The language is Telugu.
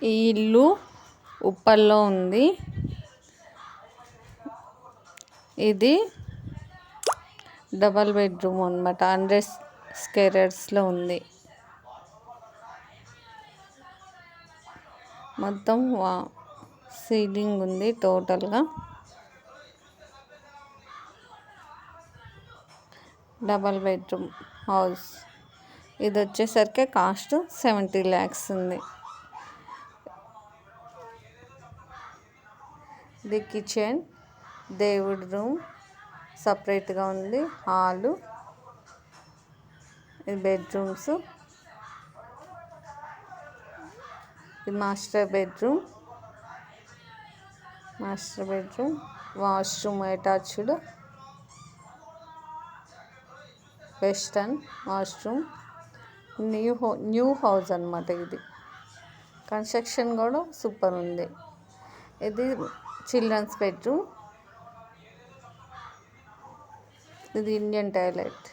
ఈ ఇల్లు ఉప్పల్లో ఉంది. ఇది డబల్ బెడ్రూమ్ అన్నమాట. 100 స్క్వేర్స్లో ఉంది. మొత్తం సీలింగ్ ఉంది టోటల్గా. Double bedroom house. ఇది వచ్చేసరికి కాస్ట్ 70 lakhs ఉంది. ఇది కిచెన్, దేవుడి రూమ్ సపరేట్గా ఉంది. హాలు, ఇది బెడ్రూమ్స్. ఇది master bedroom. Washroom attached. Western washroom. New house అన్నమాట. ఇది కన్స్ట్రక్షన్ కూడా సూపర్ ఉంది. ఇది చిల్డ్రన్స్ బెడ్రూమ్. ఇది ఇండియన్ టాయిలెట్.